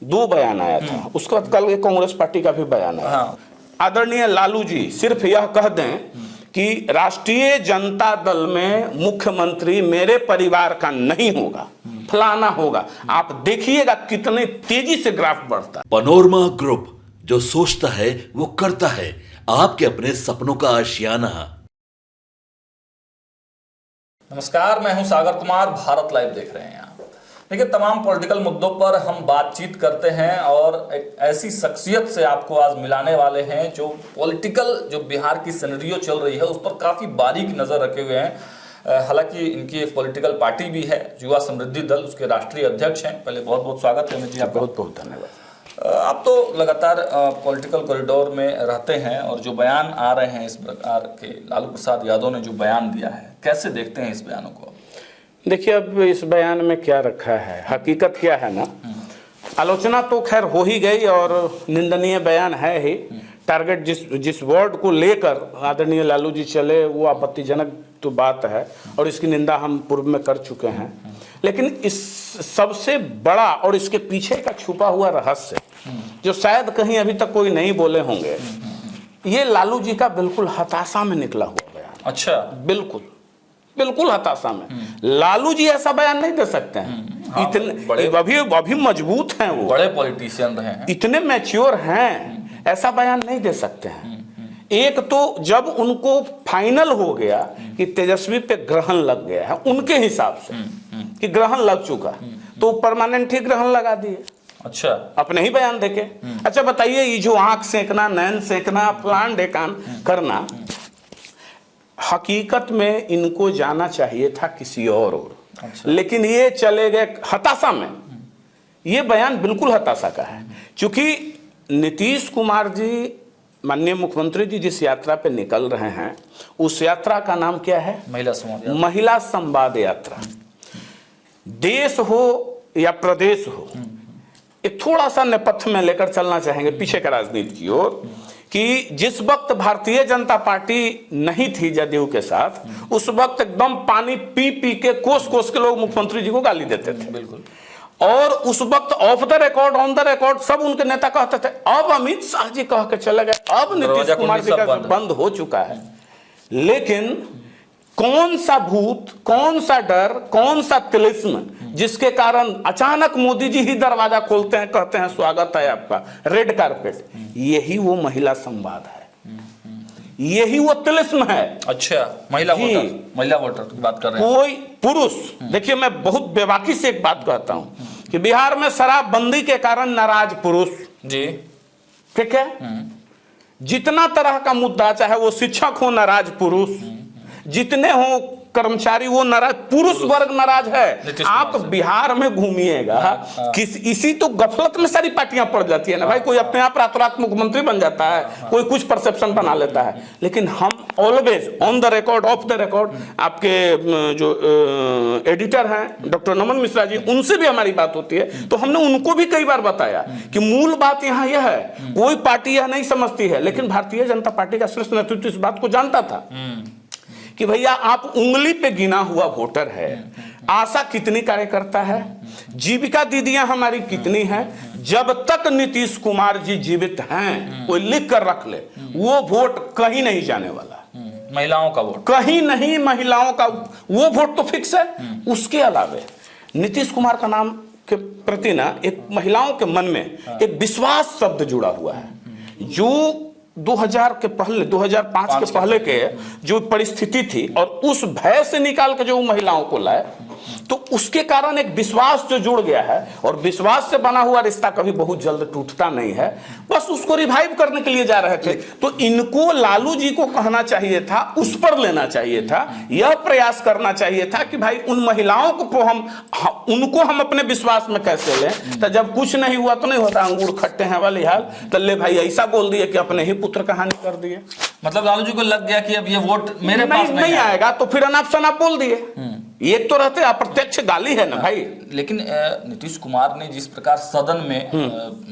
दो बयान आया था, उसके बाद कल कांग्रेस पार्टी का भी बयान आया। हाँ। आदरणीय लालू जी सिर्फ यह कह दें कि राष्ट्रीय जनता दल में मुख्यमंत्री मेरे परिवार का नहीं होगा, फलाना होगा, आप देखिएगा कितने तेजी से ग्राफ बढ़ता है। पनोरमा ग्रुप, जो सोचता है वो करता है, आपके अपने सपनों का आशियाना। नमस्कार, मैं हूं सागर कुमार, भारत लाइव देख रहे हैं आप। देखिए, तमाम पॉलिटिकल मुद्दों पर हम बातचीत करते हैं और एक ऐसी शख्सियत से आपको आज मिलाने वाले हैं जो पॉलिटिकल, जो बिहार की सिनेरियो चल रही है उस पर काफ़ी बारीक नज़र रखे हुए हैं। हालांकि इनकी एक पॉलिटिकल पार्टी भी है, युवा समृद्धि दल, उसके राष्ट्रीय अध्यक्ष हैं। पहले बहुत बहुत स्वागत है जी आपका। बहुत बहुत धन्यवाद। आप तो लगातार पॉलिटिकल कॉरिडोर में रहते हैं और जो बयान आ रहे हैं इस प्रकार के, लालू प्रसाद यादव ने जो बयान दिया है, कैसे देखते हैं इस बयानों को? देखिए, अब इस बयान में क्या रखा है, हकीकत क्या है ना, आलोचना तो खैर हो ही गई और निंदनीय बयान है ही। टारगेट जिस वर्ड को लेकर आदरणीय लालू जी चले वो आपत्तिजनक तो बात है और इसकी निंदा हम पूर्व में कर चुके हैं। लेकिन इस सबसे बड़ा और इसके पीछे का छुपा हुआ रहस्य जो शायद कहीं अभी तक कोई नहीं बोले होंगे, ये लालू जी का बिल्कुल हताशा में निकला हुआ बयान। अच्छा, बिल्कुल हताशा में। लालू जी ऐसा बयान नहीं दे सकते हैं। हाँ, इतने अभी मजबूत हैं, वो बड़े पॉलिटिशियन रहे हैं, इतने मैच्योर हैं, ऐसा बयान नहीं दे सकते हैं। एक तो जब उनको फाइनल हो गया कि तेजस्वी पे ग्रहण लग गया है उनके हिसाब से कि ग्रहण लग चुका, तो परमानेंट ही ग्रहण लगा दिए। अच्छा, अपने ही बयान देके। अच्छा बताइए, ये जो आंख सेकना, नैन सेकना, प्लान डेकान करना, हकीकत में इनको जाना चाहिए था किसी और। अच्छा। लेकिन ये चले गए हताशा में। ये बयान बिल्कुल हताशा का है, क्योंकि नीतीश कुमार जी, माननीय मुख्यमंत्री जी जिस यात्रा पे निकल रहे हैं उस यात्रा का नाम क्या है? महिला संवाद यात्रा। देश हो या प्रदेश हो, एक थोड़ा सा नेपथ्य में लेकर चलना चाहेंगे पीछे का राजनीति की ओर, कि जिस वक्त भारतीय जनता पार्टी नहीं थी जदयू के साथ, उस वक्त एकदम पानी पी पी के कोस कोस के लोग मुख्यमंत्री जी को गाली देते थे। बिल्कुल। और उस वक्त of the record, on the record सब उनके नेता कहते थे। अब अमित शाह जी कह के चले गए, अब नीतीश कुमार जी का बंद हो चुका है। लेकिन कौन सा भूत, कौन सा डर, कौन सा तिलिस्म जिसके कारण अचानक मोदी जी ही दरवाजा खोलते हैं, कहते हैं स्वागत है आपका, रेड कारपेट। यही वो महिला संवाद है, यही वो तिलिस्म है। अच्छा, महिला वोटर की बात कर रहे हैं। कोई पुरुष, देखिए मैं बहुत बेबाकी से एक बात कहता हूं कि बिहार में शराबबंदी के कारण नाराज पुरुष जी, ठीक है, जितना तरह का मुद्दा, चाहे वो शिक्षक हो नाराज पुरुष, जितने हो कर्मचारी वो नाराज, पुरुष वर्ग नाराज है। आप बिहार में घूमिएगा, इसी तो गफलत में सारी पार्टियां पड़ जाती है ना भाई। कोई अपने आप रातों रात मुख्यमंत्री बन जाता है, कोई कुछ परसेप्शन बना लेता है, लेकिन हम always on the record, of the record. आपके जो एडिटर हैं डॉक्टर नमन मिश्रा जी, उनसे भी हमारी बात होती है, तो हमने उनको भी कई बार बताया कि मूल बात यहाँ यह है, कोई पार्टी यह नहीं समझती है, लेकिन भारतीय जनता पार्टी का शीर्ष नेतृत्व इस बात को जानता था कि भैया आप उंगली पे गिना हुआ वोटर है। आशा कितनी कार्यकर्ता है, जीविका दीदियां हमारी कितनी हैं, जब तक नीतीश कुमार जी जीवित हैं, कोई लिख कर रख ले, वो वोट कहीं नहीं जाने वाला। महिलाओं का वोट कहीं नहीं, महिलाओं का वो वोट तो फिक्स है। उसके अलावे नीतीश कुमार का नाम के प्रति ना एक महिलाओं के मन में एक विश्वास शब्द जुड़ा हुआ है, जो 2000 के पहले, 2005 के पहले के जो परिस्थिति थी और उस भय से निकाल के जो महिलाओं को लाए, तो उसके कारण एक विश्वास जो जुड़ गया है, और विश्वास से बना हुआ रिश्ता कभी बहुत जल्द टूटता नहीं है। बस उसको रिवाइव करने के लिए जा रहे थे। तो इनको, लालू जी को कहना चाहिए था, उस पर लेना चाहिए था, यह प्रयास करना चाहिए था कि भाई उन महिलाओं को उनको हम अपने विश्वास में कैसे लें। तो जब कुछ नहीं हुआ तो नहीं होता, अंगूर खट्टे हैं वाली हाल, तो ले भाई ऐसा बोल दिए कि अपने ही पुत्र कहानी कर दिए। मतलब लालू जी को लग गया कि अब ये वोट मेरे पास नहीं आएगा, तो फिर अनाप शनाप बोल दिए। ये तो रहते अप्रत्यक्ष गाली है ना भाई। लेकिन नीतीश कुमार ने जिस प्रकार सदन में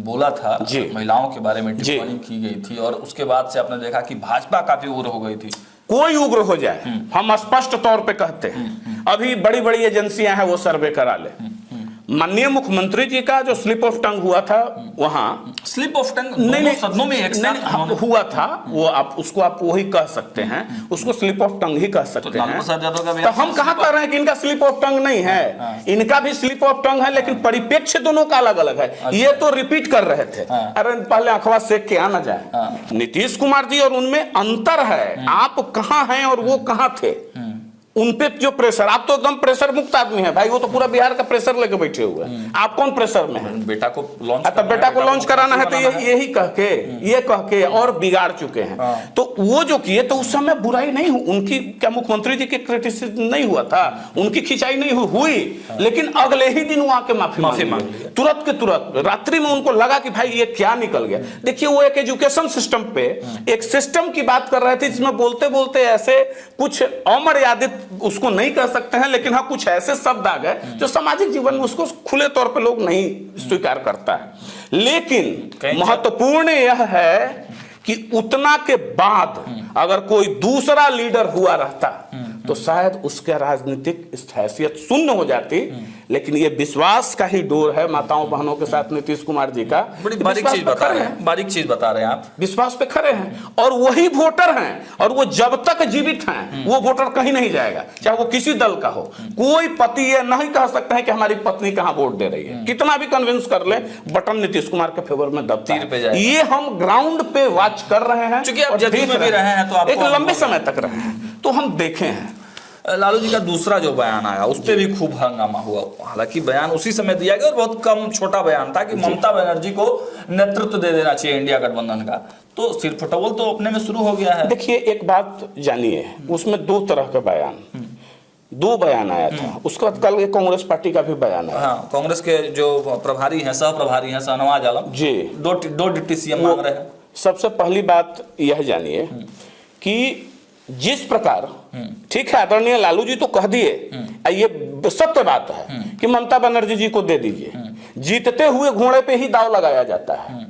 बोला था, महिलाओं के बारे में टिप्पणी की गई थी, और उसके बाद से आपने देखा कि भाजपा काफी उग्र हो गई थी। कोई उग्र हो जाए, हम स्पष्ट तौर पे कहते हैं, अभी बड़ी बड़ी एजेंसियां हैं वो सर्वे करा ले, माननीय मुख्यमंत्री जी का जो स्लिप ऑफ टंग हुआ था वहां, स्लिप ऑफ टंग नहीं दोनों सदनों में एक साथ नहीं हुआ था, वो आप उसको आप वही कह सकते हैं, उसको स्लिप ऑफ टंग ही कह सकते लालू हैं। प्रसाद यादव का भी तो हम कहाँ कह रहे हैं कि इनका स्लिप ऑफ टंग नहीं है, इनका भी स्लिप ऑफ टंग है, लेकिन परिप्रेक्ष्य दोनों का अलग अलग है। ये तो रिपीट कर रहे थे, अरे पहले अखबार सेक के आना जाए। नीतीश कुमार जी और उनमें अंतर है, आप कहाँ हैं और वो कहाँ थे। उन पे जो प्रेशर, आप तो एकदम प्रेशर मुक्त आदमी है भाई, वो तो पूरा बिहार का प्रेशर लेके बैठे हुए हैं, आप कौन प्रेशर में हैं? बेटा को लॉन्च तो बेटा को लॉन्च कराना है तो यही कह के और बिगाड़ चुके हैं। तो वो जो किए तो उस समय बुराई नहीं हुई उनकी, क्या मुख्यमंत्री जी के क्रिटिसिज्म नहीं हुआ था, उनकी खिंचाई नहीं हुई, लेकिन अगले ही दिन वो आके माफी मांग ली तुरंत के तुरंत। रात्रि में उनको लगा कि भाई ये क्या निकल गया। देखिए वो एक एजुकेशन सिस्टम पे एक सिस्टम की बात कर रहे थे, जिसमें बोलते बोलते ऐसे कुछ अमर्यादित उसको नहीं कह सकते हैं, लेकिन हाँ कुछ ऐसे शब्द आ गए जो सामाजिक जीवन में उसको खुले तौर पे लोग नहीं स्वीकार करता है। लेकिन महत्वपूर्ण यह है कि उतना के बाद अगर कोई दूसरा लीडर हुआ रहता तो शायद उसके राजनीतिक हैसियत शून्य हो जाती। लेकिन ये विश्वास का ही डोर है माताओं बहनों के साथ नीतीश कुमार जी का। बड़ी बारीक चीज बता रहे हैं, बारीक चीज बता रहे हैं आप, विश्वास पे खड़े हैं और वही वोटर हैं, और वो जब तक जीवित हैं वो वोटर कहीं नहीं जाएगा, चाहे वो किसी दल का हो। कोई पति ये नहीं कह सकता है कि हमारी पत्नी कहां वोट दे रही है, कितना भी कन्विंस कर ले, बटन नीतीश कुमार के फेवर में दबता है। ये हम ग्राउंड पे वॉच कर रहे हैं, क्योंकि आप जदयू में भी रहे हैं तो एक लंबे समय तक रहे हैं, तो हम देखे हैं। लालू जी का दूसरा जो बयान आया उस पर भी खूब हंगामा हुआ। हालांकि बयान उसी समय दिया गया और बहुत कम छोटा बयान था कि ममता बनर्जी को नेतृत्व दे देना चाहिए इंडिया गठबंधन का, तो सिर फटोल तो अपने में शुरू हो गया है। देखिए एक बात जानिए, उसमें दो तरह का बयान, दो बयान आया था। उसके बाद कल कांग्रेस पार्टी का भी बयान आया। हाँ, कांग्रेस के जो प्रभारी हैं, सह प्रभारी हैं शाहनवाज आलम जी, दो डिप्टी सीएम मांग रहे हैं। सबसे पहली बात यह जानिए कि जिस प्रकार, ठीक है आदरणीय लालू जी तो कह दिए, ये सत्य बात है कि ममता बनर्जी जी को दे दीजिए, जीतते हुए घोड़े पे ही दांव लगाया जाता है।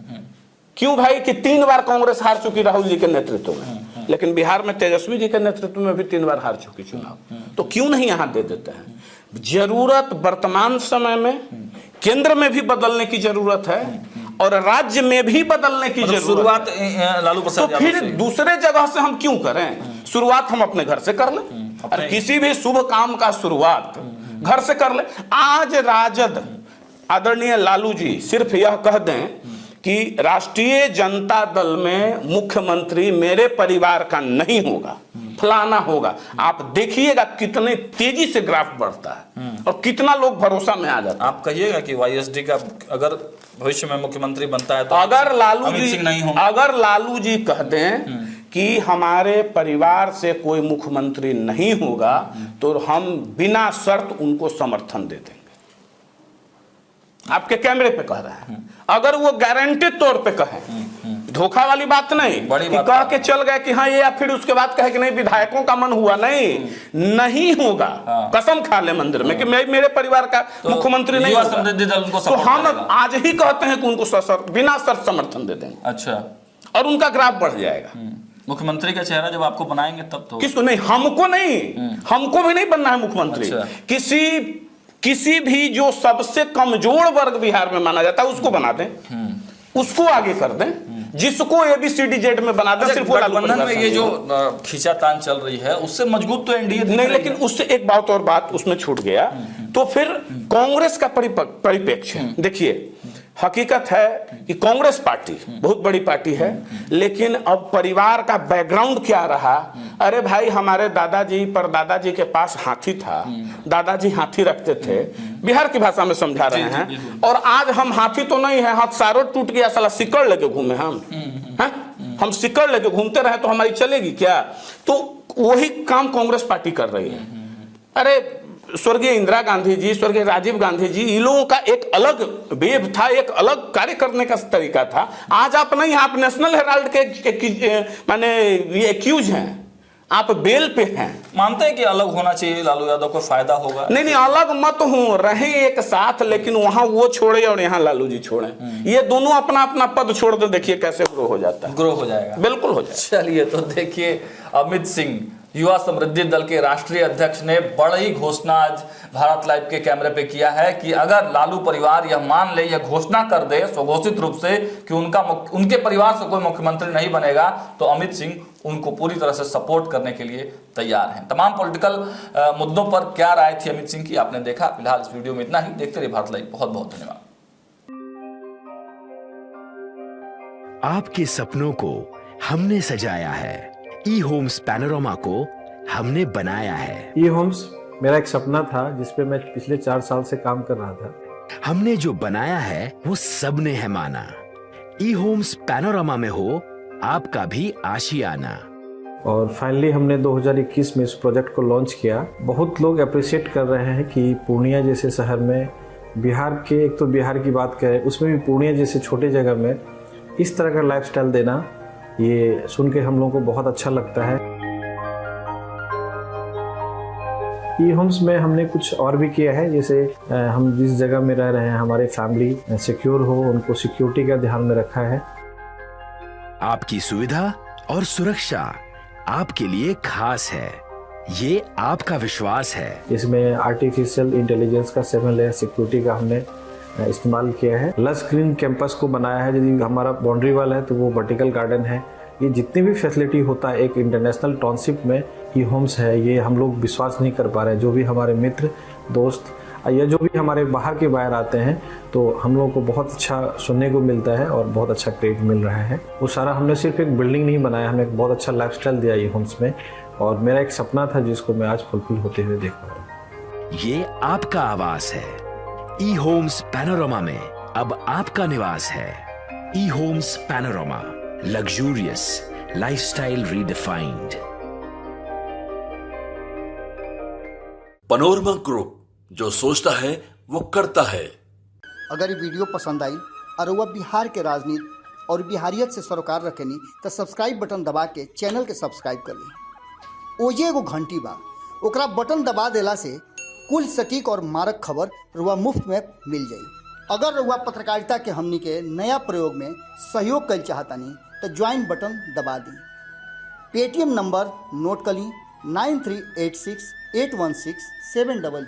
क्यों भाई कि 3 बार कांग्रेस हार चुकी राहुल जी के नेतृत्व में, लेकिन बिहार में तेजस्वी जी के नेतृत्व में भी 3 बार हार चुकी चुनाव, तो क्यों नहीं यहां दे देते हैं। जरूरत वर्तमान समय में केंद्र में भी बदलने की जरूरत है और राज्य में भी बदलने की जरूरत। शुरुआत लालू प्रसाद तो फिर दूसरे जगह से हम क्यों करें, शुरुआत हम अपने घर से कर लें। और किसी भी शुभ काम का शुरुआत घर से कर लें। आज राजद आदरणीय लालू जी सिर्फ यह कह दें कि राष्ट्रीय जनता दल में मुख्यमंत्री मेरे परिवार का नहीं होगा, फलाना होगा, आप देखिएगा कितने तेजी से ग्राफ बढ़ता है और कितना लोग भरोसा में आ जाता है। आप कहिएगा कि वाईएसडी का अगर भविष्य में मुख्यमंत्री बनता है तो अगर लालू जी कह दें कि हमारे परिवार से कोई मुख्यमंत्री नहीं होगा तो हम बिना शर्त उनको समर्थन दे देंगे। आपके कैमरे पे कह रहे हैं। अगर वो गारंटी तौर पे कहें, धोखा वाली बात नहीं कि कह के चल गए कि हाँ ये, या फिर उसके बाद कहे कि नहीं विधायकों का मन हुआ, नहीं होगा। कसम खा ले मंदिर में कि मेरे परिवार का मुख्यमंत्री नहीं होगा, तो हम आज ही कहते हैं कि उनको बिना शर्त समर्थन दे देंगे। अच्छा, और उनका ग्राफ बढ़ जाएगा। मुख्यमंत्री का चेहरा जब आपको बनाएंगे तब तो। किसको नहीं, हमको नहीं, हमको भी नहीं बनना है मुख्यमंत्री। किसी भी जो सबसे कमजोर वर्ग बिहार में माना जाता है उसको बना दें, उसको आगे कर दें, जिसको ABCDZ में बना दें। सिर्फ गठबंधन में ये जो खींचातान चल रही है उससे मजबूत तो एनडीए नहीं, लेकिन उससे एक बात और बात उसमें छूट गया। तो फिर कांग्रेस का परिप्रेक्ष्य देखिए, हकीकत है कि कांग्रेस पार्टी बहुत बड़ी पार्टी है, लेकिन अब परिवार का बैकग्राउंड क्या रहा। अरे भाई हमारे दादाजी परदादाजी के पास हाथी था, दादाजी हाथी रखते थे, बिहार की भाषा में समझा रहे हैं। और आज हम हाथी तो नहीं है, हाथ सारों टूट गया, साला सिकड़ लेके घूमे हम सिकड़ लेके घूमते रहे तो हमारी चलेगी क्या। तो वही काम कांग्रेस पार्टी कर रही है। अरे स्वर्गीय इंदिरा गांधी जी, स्वर्गीय राजीव गांधी जी, इन लोगों का एक अलग वेब था, एक अलग कार्य करने का तरीका था। आज आप नहीं, आप नेशनल हेराल्ड के माने ये एक्यूज हैं, आप बेल पे हैं। मानते हैं कि अलग होना चाहिए, लालू यादव को फायदा होगा। नहीं, अलग मत हो, रहे एक साथ, लेकिन वहां वो छोड़े और यहाँ लालू जी छोड़े। ये दोनों अपना अपना पद छोड़ दे, देखिए कैसे ग्रो हो जाता है। ग्रो हो जाएगा, बिल्कुल हो जाएगा। चलिए तो देखिए, अमित सिंह युवा समृद्धि दल के राष्ट्रीय अध्यक्ष ने बड़ी घोषणा आज भारत लाइव के कैमरे पे किया है कि अगर लालू परिवार यह मान ले, यह घोषणा कर दे स्वघोषित रूप से कि उनके परिवार से कोई मुख्यमंत्री नहीं बनेगा, तो अमित सिंह उनको पूरी तरह से सपोर्ट करने के लिए तैयार हैं। तमाम पॉलिटिकल मुद्दों पर क्या राय थी अमित सिंह की, आपने देखा। फिलहाल इस वीडियो में इतना ही। देखते रहिए भारत लाइव। बहुत बहुत धन्यवाद। आपके सपनों को हमने सजाया है, ई होम्स पैनोरमा को हमने बनाया है। ई होम्स मेरा एक सपना था जिस पे मैं पिछले 4 साल से काम कर रहा था। हमने जो बनाया है वो सबने है माना। ई होम्स पैनोरमा में हो आपका भी आशियाना। और फाइनली हमने 2021 में इस प्रोजेक्ट को लॉन्च किया। बहुत लोग अप्रिशिएट कर रहे हैं कि पूर्णिया जैसे शहर में, बिहार के, एक तो बिहार की बात करें उसमें भी पूर्णिया जैसे छोटे जगह में इस तरह का लाइफस्टाइल देना, ये सुन के हम लोगों को बहुत अच्छा लगता है। ई होम्स में हमने कुछ और भी किया है, जैसे हम जिस जगह में रह रहे हैं हमारे फैमिली सिक्योर हो, उनको सिक्योरिटी का ध्यान में रखा है। आपकी सुविधा और सुरक्षा आपके लिए खास है, ये आपका विश्वास है। इसमें आर्टिफिशियल इंटेलिजेंस का 7 लेयर सिक्योरिटी का हमने इस्तेमाल किया है। लस ग्रीन कैंपस को बनाया है। यदि हमारा बाउंड्री वाल है तो वो वर्टिकल गार्डन है। ये जितनी भी फैसिलिटी होता है एक इंटरनेशनल टाउनशिप में ई होम्स है, ये हम लोग विश्वास नहीं कर पा रहे हैं। जो भी हमारे मित्र दोस्त या जो भी हमारे बाहर के बाहर आते हैं तो हम लोगों को बहुत अच्छा सुनने को मिलता है और बहुत अच्छा क्रेडिट मिल रहा है। वो सारा हमने सिर्फ एक बिल्डिंग नहीं बनाया, हमें एक बहुत अच्छा लाइफस्टाइल दिया ई होम्स में, और मेरा एक सपना था जिसको मैं आज फुलफिल होते हुए देख रहा हूँ। ये आपका आवास है। ई होम्स पैनोरमा में अब आपका निवास है। E Homes Panorama, luxurious lifestyle redefined. Panorama group, जो सोचता है वो करता है। अगर ये वीडियो पसंद आई और वह बिहार के राजनीति और बिहारियत से सरोकार रखेनी तो सब्सक्राइब बटन दबा के चैनल के सब्सक्राइब कर ली। ओजे एगो घंटी बा, ओकरा बटन दबा देला से कुल सटीक और मारक खबर रुआ मुफ्त में मिल जाई। अगर रुआ पत्रकारिता के हमनी के नया प्रयोग में सहयोग कर चाहतानी तो ज्वाइन बटन दबा दी। पेटीएम नंबर नोट कर ली 9386816700।